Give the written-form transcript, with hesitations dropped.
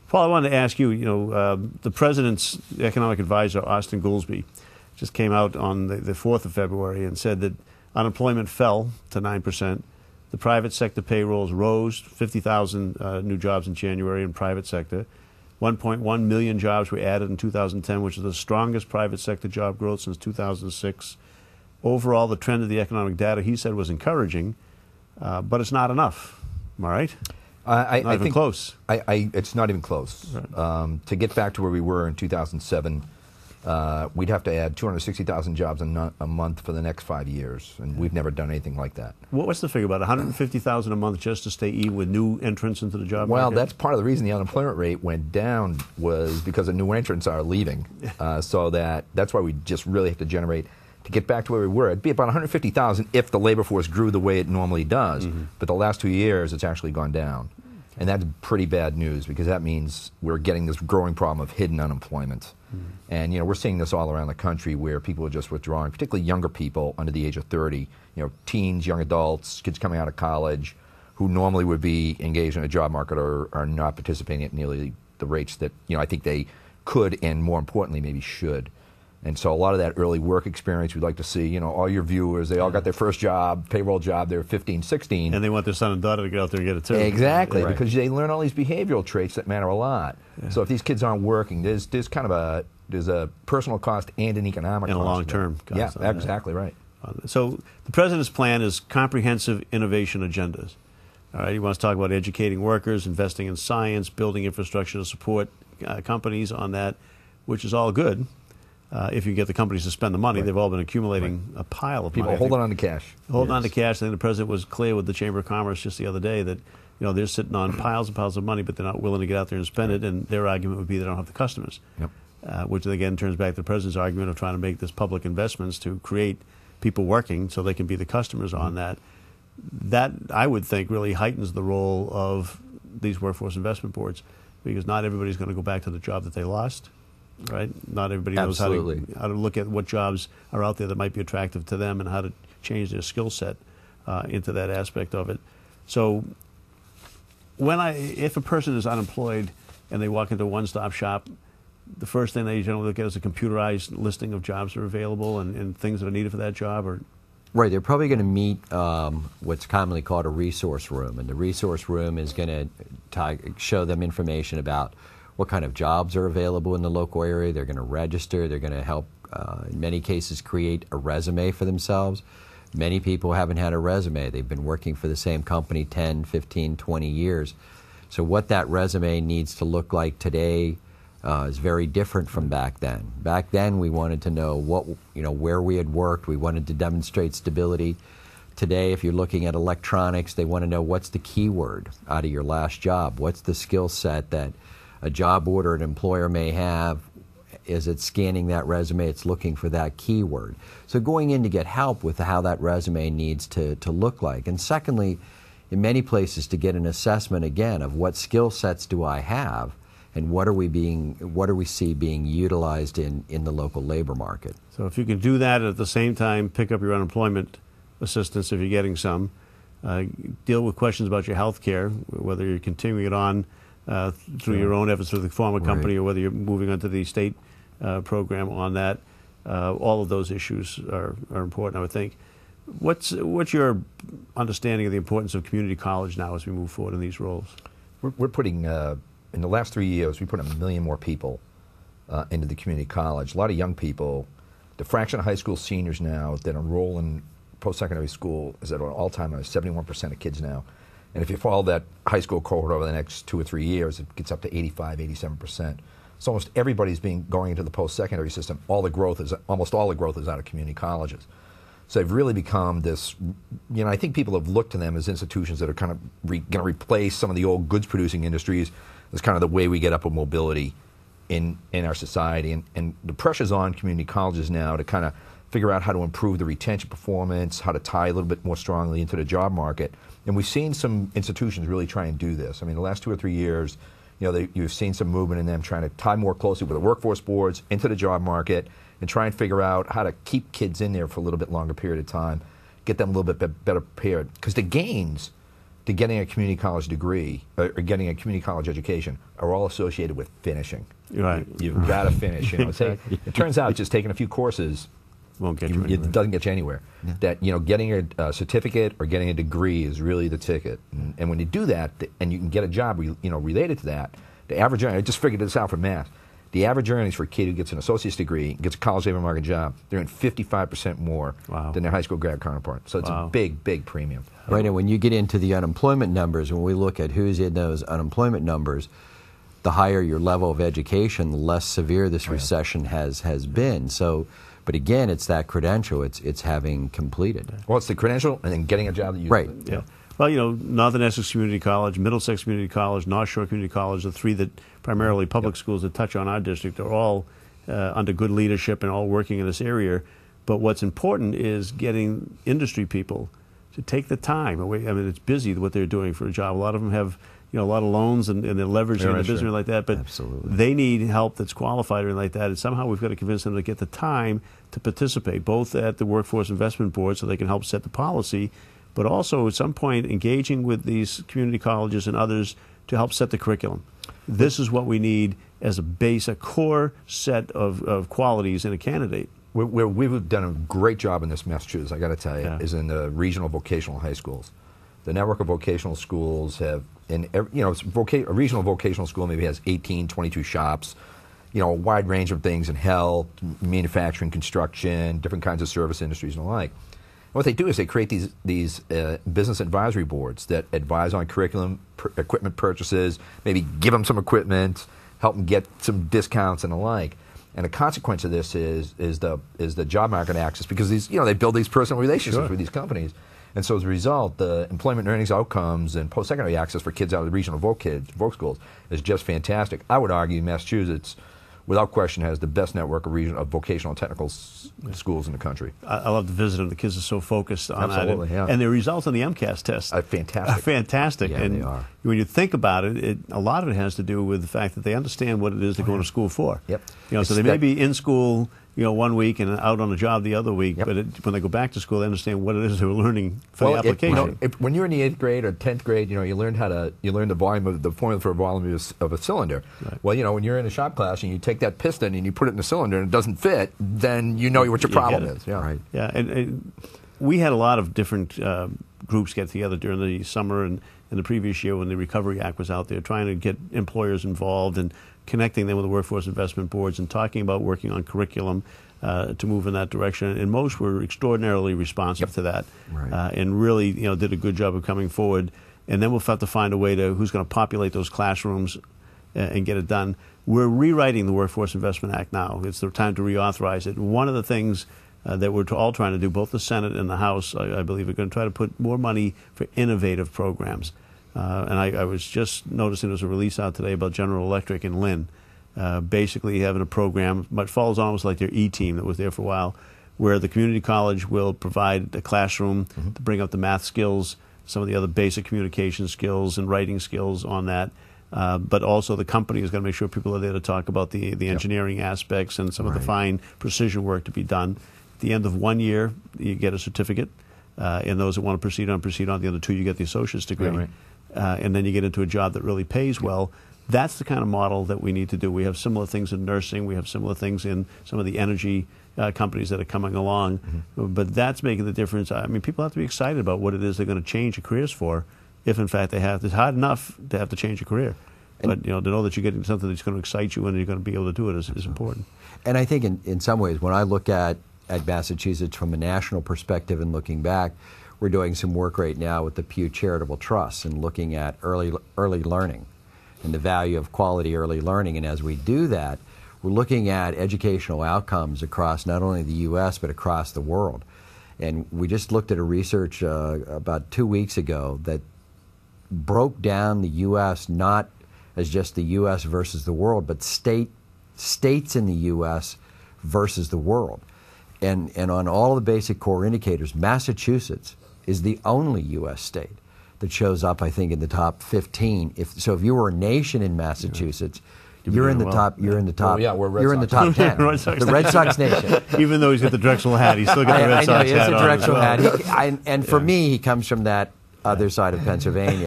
Paul, I wanted to ask you, the president's economic advisor, Austin Goolsbee, just came out on the 4th of February and said that unemployment fell to 9%. The private sector payrolls rose, 50,000 new jobs in January in private sector. 1.1 million jobs were added in 2010, which is the strongest private sector job growth since 2006. Overall, the trend of the economic data, he said, was encouraging, but it's not enough. Am I right? I think close. It's not even close. Right. To get back to where we were in 2007, we'd have to add 260,000 jobs a month for the next 5 years, and we've never done anything like that. What's the figure, about 150,000 a month just to stay even with new entrants into the job market? Well, that's part of the reason the unemployment rate went down, was because the new entrants are leaving. So that's why we just really have to generate, to get back to where we were. It'd be about 150,000 if the labor force grew the way it normally does. Mm-hmm. But the last 2 years, it's actually gone down. And that's pretty bad news, because that means we're getting this growing problem of hidden unemployment. Mm-hmm. And we're seeing this all around the country, where people are just withdrawing, particularly younger people under the age of 30, teens, young adults, kids coming out of college, who normally would be engaged in a job market are not participating at nearly the rates that I think they could, and more importantly maybe should. And so a lot of that early work experience we'd like to see, all your viewers, they all got their first job, payroll job, they're 15, 16. And they want their son and daughter to get out there and get it too. Exactly, right. Because they learn all these behavioral traits that matter a lot. Yeah. So if these kids aren't working, there's kind of there's a personal cost and an economic cost. And a long-term cost. Yeah, exactly right. So the president's plan is comprehensive innovation agendas. All right, he wants to talk about educating workers, investing in science, building infrastructure to support companies on that, which is all good. If you get the companies to spend the money. Right. They've all been accumulating a pile of people money. Holding on to cash. Holding on to cash. I think the president was clear with the Chamber of Commerce just the other day that they're sitting on piles and piles of money, but they're not willing to get out there and spend it, and their argument would be they don't have the customers. Yep. Which again turns back to the president's argument of trying to make this public investments to create people working so they can be the customers on that. That, I would think, really heightens the role of these workforce investment boards, because not everybody's going to go back to the job that they lost. Right? Not everybody knows how to look at what jobs are out there that might be attractive to them, and how to change their skill set into that aspect of it. So if a person is unemployed and they walk into a one-stop shop, the first thing they generally look at is a computerized listing of jobs that are available and things that are needed for that job. Or right, they're probably going to meet what's commonly called a resource room, and the resource room is going to show them information about what kind of jobs are available in the local area. They're going to register. They're going to help, in many cases, create a resume for themselves. Many people haven't had a resume. They've been working for the same company 10, 15, 20 years. So what that resume needs to look like today is very different from back then. Back then, we wanted to know where we had worked. We wanted to demonstrate stability. Today, if you're looking at electronics, they want to know what's the keyword out of your last job. What's the skill set that a job order an employer may have? Is it scanning that resume? It's looking for that keyword. So going in to get help with how that resume needs to look like. And secondly, in many places, to get an assessment again of what skill sets do I have, and what do we see being utilized in the local labor market. So if you can do that at the same time, pick up your unemployment assistance if you're getting some, deal with questions about your health care, whether you're continuing it on through your own efforts through the former company, or whether you're moving on to the state program on that. All of those issues are important, I would think. What's your understanding of the importance of community college now as we move forward in these roles? We're putting, in the last 3 years, we put 1 million more people into the community college. A lot of young people. The fraction of high school seniors now that enroll in post-secondary school is at an all-time high, 71% of kids now. And if you follow that high school cohort over the next 2 or 3 years, it gets up to 85, 87%. So almost everybody's going into the post-secondary system. Almost all the growth is out of community colleges. So they've really become this, I think people have looked to them as institutions that are kind of going to replace some of the old goods-producing industries as kind of the way we get upward mobility in our society. And the pressure's on community colleges now to kind of figure out how to improve the retention performance, how to tie a little bit more strongly into the job market. And we've seen some institutions really try and do this. I mean, the last 2 or 3 years, you've seen some movement in them trying to tie more closely with the workforce boards into the job market and try and figure out how to keep kids in there for a little bit longer period of time, get them a little bit better prepared. Because the gains to getting a community college degree or getting a community college education are all associated with finishing. Right. You've got to finish. You know, it turns out just taking a few courses won't get you anywhere. It doesn't get you anywhere. Yeah. That, you know, getting a certificate or getting a degree is really the ticket. And when you do that, and you can get a job, you know, related to that, the average earning, I just figured this out from math. The average earnings for a kid who gets an associate's degree, gets a college labor market job, they're in 55% more than their high school grad counterpart. So it's a big, big premium. Right, and when you get into the unemployment numbers, when we look at who's in those unemployment numbers, the higher your level of education, the less severe this recession has been. So, but again, it's that credential. It's having completed. Well, it's the credential and then getting a job that you right. Yeah. Well, you know, Northern Essex Community College, Middlesex Community College, North Shore Community College, the three that primarily public schools that touch on our district, are all under good leadership and all working in this area. But what's important is getting industry people to take the time away. I mean, it's busy what they're doing for a job. A lot of them have, you know, a lot of loans and they're leveraging the business like that. But they need help that's qualified or like that. And somehow we've got to convince them to get the time to participate, both at the Workforce Investment Board so they can help set the policy, but also at some point engaging with these community colleges and others to help set the curriculum. This is what we need as a base, a core set of qualities in a candidate. Where we've done a great job in this Massachusetts, I got to tell you, is in the regional vocational high schools. The network of vocational schools have, you know, a regional vocational school maybe has 18, 22 shops, you know, a wide range of things in health, manufacturing, construction, different kinds of service industries and the like. What they do is they create these business advisory boards that advise on curriculum, equipment purchases, maybe give them some equipment, help them get some discounts and the like. And the consequence of this is the job market access, because these, you know, they build these personal relationships with these companies. And so as a result, the employment and earnings outcomes and post-secondary access for kids out of the regional voc schools is just fantastic. I would argue Massachusetts, without question, has the best network of vocational and technical schools in the country. I love to visit them. The kids are so focused on that. Yeah. And their results on the MCAS test are fantastic. Yeah, and they are. When you think about it, a lot of it has to do with the fact that they understand what it is they're going to school for. Yep. You know, so they may be in school, you know, one week and out on a job the other week, but when they go back to school, they understand what it is they were learning for the application. When you're in the 8th grade or 10th grade, you know, you learn the formula for a volume of a cylinder. Right. Well, you know, when you're in a shop class and you take that piston and you put it in the cylinder and it doesn't fit, then you know what your problem is. Yeah. Right. Yeah. And we had a lot of different groups get together during the summer and in the previous year when the Recovery Act was out there, trying to get employers involved and connecting them with the workforce investment boards and talking about working on curriculum to move in that direction. And most were extraordinarily responsive to that, and really, you know, did a good job of coming forward. And then we'll have to find a way to who's going to populate those classrooms and get it done. We're rewriting the Workforce Investment Act now. It's the time to reauthorize it. One of the things that we're all trying to do, both the Senate and the House, I believe, are going to try to put more money for innovative programs. And I was just noticing there's a release out today about General Electric and Lynn, basically having a program, but follows almost like their E-team that was there for a while, where the community college will provide a classroom to bring up the math skills, some of the other basic communication skills and writing skills on that. But also the company is going to make sure people are there to talk about the engineering aspects and some of the fine precision work to be done. At the end of 1 year, you get a certificate, and those that want to proceed on. The other 2, you get the associate's degree. And then you get into a job that really pays well. That's the kind of model that we need to do. We have similar things in nursing. We have similar things in some of the energy companies that are coming along. But that's making the difference. I mean, people have to be excited about what it is they're going to change their careers for, if in fact they have. It's hard enough to have to change a career. But you know, to know that you're getting something that's going to excite you and you're going to be able to do it is important. And I think in some ways, when I look at Massachusetts from a national perspective and looking back, we're doing some work right now with the Pew Charitable Trust and looking at early learning and the value of quality early learning. And as we do that, we're looking at educational outcomes across not only the U.S. but across the world. And we just looked at a research about 2 weeks ago that broke down the U.S. not as just the U.S. versus the world, but states in the U.S. versus the world. And on all of the basic core indicators, Massachusetts is the only U.S. state that shows up, I think, in the top 15. If you were a nation in Massachusetts, you're in the top. You're in the top. You're in the top 10. The Red Sox nation. Even though he's got the Drexel hat, he's still got the Red Sox hat. I know he has a Drexel hat. And for me, he comes from that other side of Pennsylvania.